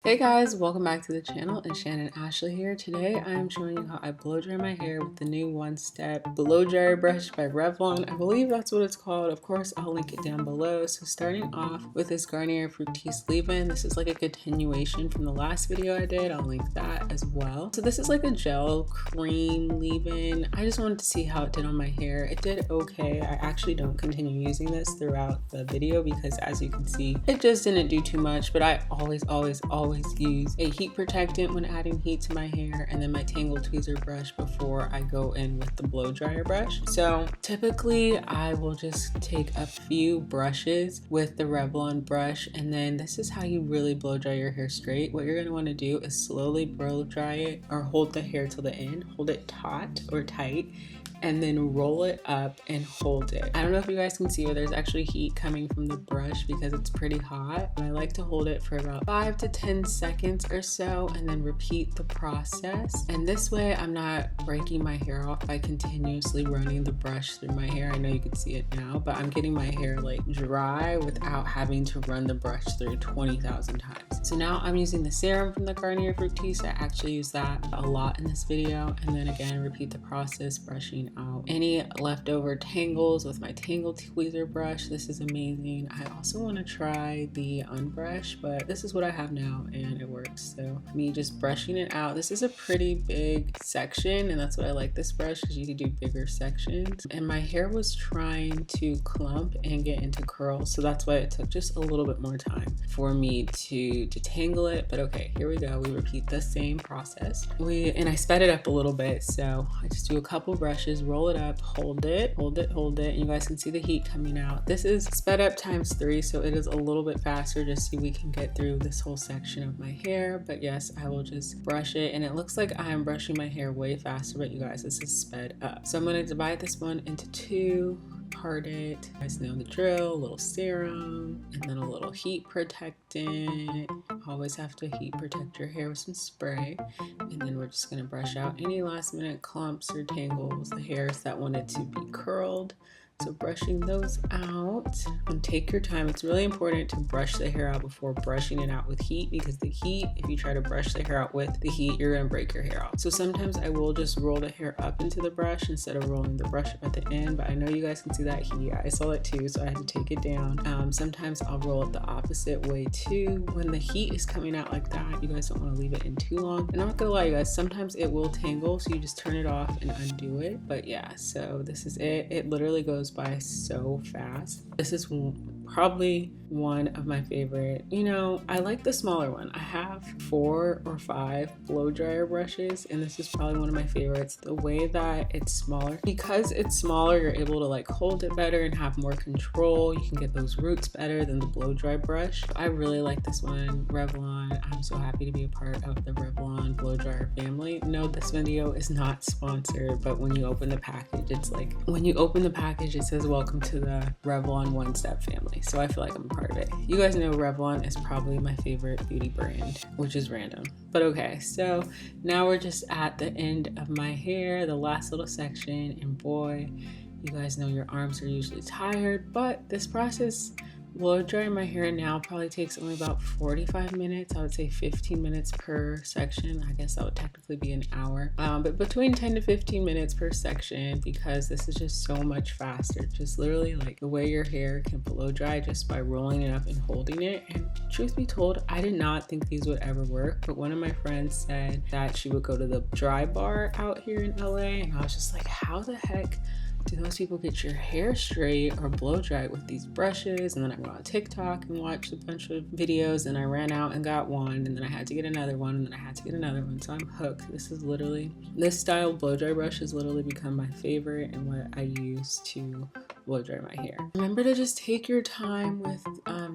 Hey guys, welcome back to the channel. It's Shannon Ashley here. Today I am showing you how I blow dry my hair with the new One Step Blowdryer brush by Revlon. I believe that's what it's called. Of course, I'll link it down below. So starting off with this Garnier Fructis leave-in. This is like a continuation from the last video I did. I'll link that as well. So this is like a gel cream leave-in. I just wanted to see how it did on my hair. It did okay. I actually don't continue using this throughout the video because as you can see, it just didn't do too much, but I always use a heat protectant when adding heat to my hair, and then my Tangle tweezer brush before I go in with the blow dryer brush. So typically I will just take a few brushes with the Revlon brush, and then this is how you really blow dry your hair straight. What you're going to want to do is slowly blow dry it, or hold the hair till the end, hold it taut or tight, and then roll it up and hold it. I don't know if you guys can see, but there's actually heat coming from the brush because it's pretty hot. I like to hold it for about 5 to 10 seconds or so and then repeat the process. And this way I'm not breaking my hair off by continuously running the brush through my hair. I know you can see it now, but I'm getting my hair like dry without having to run the brush through 20,000 times. So now I'm using the serum from the Garnier Fructis. I actually use that a lot in this video. And then again, repeat the process, brushing out any leftover tangles with my Tangle tweezer brush. This is amazing. I also want to try the unbrush, but this is what I have now and it works. So me just brushing it out. This is a pretty big section, and that's what I like this brush, because you can do bigger sections. And my hair was trying to clump and get into curls, so that's why it took just a little bit more time for me to detangle it. But okay, here we go. We repeat the same process. And I sped it up a little bit, so I just do a couple brushes, roll it up, hold it, and you guys can see the heat coming out. This is sped up ×3, so it is a little bit faster just so we can get through this whole section of my hair. But yes, I will just brush it, and it looks like I am brushing my hair way faster, but you guys, this is sped up. So I'm going to divide this one into two. Part it. You guys know the drill. A little serum and then a little heat protectant. Always have to heat protect your hair with some spray. And then we're just going to brush out any last minute clumps or tangles, the hairs that wanted to be curled. So brushing those out, and take your time. It's really important to brush the hair out before brushing it out with heat, because the heat, if you try to brush the hair out with the heat, you're gonna break your hair off. So sometimes I will just roll the hair up into the brush instead of rolling the brush up at the end, but I know you guys can see that heat. I saw it too, so I had to take it down. Sometimes I'll roll it the opposite way too. When the heat is coming out like that, you guys don't wanna leave it in too long. And I'm not gonna lie, you guys, sometimes it will tangle, so you just turn it off and undo it. But yeah, so this is it. It literally goes by so fast. This is probably one of my favorite. You know, I like the smaller one. I have 4 or 5 blow dryer brushes, and this is probably one of my favorites. The way that it's smaller, because it's smaller, you're able to like hold it better and have more control. You can get those roots better than the blow dry brush. I really like this one, Revlon. I'm so happy to be a part of the Revlon blow dryer family. No, this video is not sponsored, but when you open the package, it's like, when you open the package, it says welcome to the Revlon One Step family. So I feel like I'm a part of it. You guys know Revlon is probably my favorite beauty brand, which is random. But okay, so now we're just at the end of my hair, the last little section, and boy, you guys know your arms are usually tired, but this process, blow drying my hair now, probably takes only about 45 minutes. I would say 15 minutes per section. I guess that would technically be an hour, but between 10 to 15 minutes per section, because this is just so much faster. Just literally like the way your hair can blow dry just by rolling it up and holding it. And truth be told, I did not think these would ever work, but one of my friends said that she would go to the dry bar out here in LA, and I was just like, how the heck do those people get your hair straight or blow dry it with these brushes? And then I went on TikTok and watched a bunch of videos, and I ran out and got one, and then I had to get another one, and then I had to get another one. So I'm hooked. This style blow dry brush has literally become my favorite and what I use to blow dry my hair. Remember to just take your time with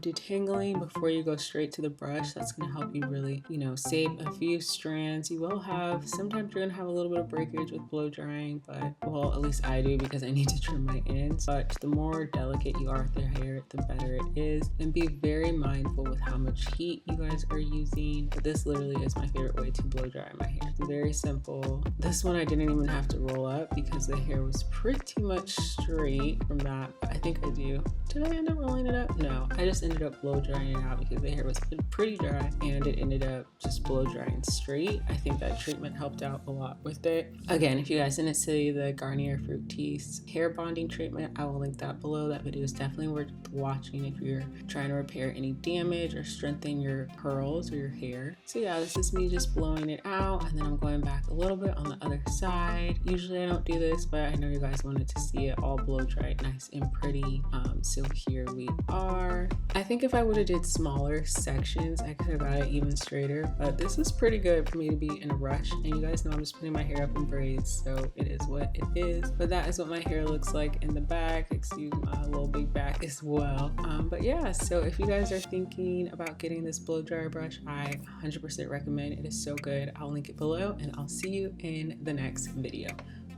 detangling before you go straight to the brush. That's going to help you really, you know, save a few strands. You will have, sometimes you're going to have a little bit of breakage with blow drying, but well, at least I do, because I need to trim my ends. But the more delicate you are with your hair, the better it is. And be very mindful with how much heat you guys are using. But this literally is my favorite way to blow dry my hair. It's very simple. This one I didn't even have to roll up because the hair was pretty much straight from that, but I think I do. Did I end up rolling it up? No, I just ended up blow drying it out because the hair was pretty dry and it ended up just blow drying straight. I think that treatment helped out a lot with it. Again, if you guys didn't see the Garnier Fructis hair bonding treatment, I will link that below. That video is definitely worth watching if you're trying to repair any damage or strengthen your curls or your hair. So yeah, this is me just blowing it out, and then I'm going back a little bit on the other side. Usually I don't do this, but I know you guys wanted to see it all blow dried nice and pretty. So here we are. I think if I would have did smaller sections, I could have got it even straighter, but this is pretty good for me to be in a rush. And you guys know I'm just putting my hair up in braids, so it is what it is. But that is what my hair looks like in the back. Excuse my little big back as well. But yeah, so if you guys are thinking about getting this blow dryer brush, I 100% recommend it. Is so good. I'll link it below, and I'll see you in the next video.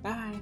Bye.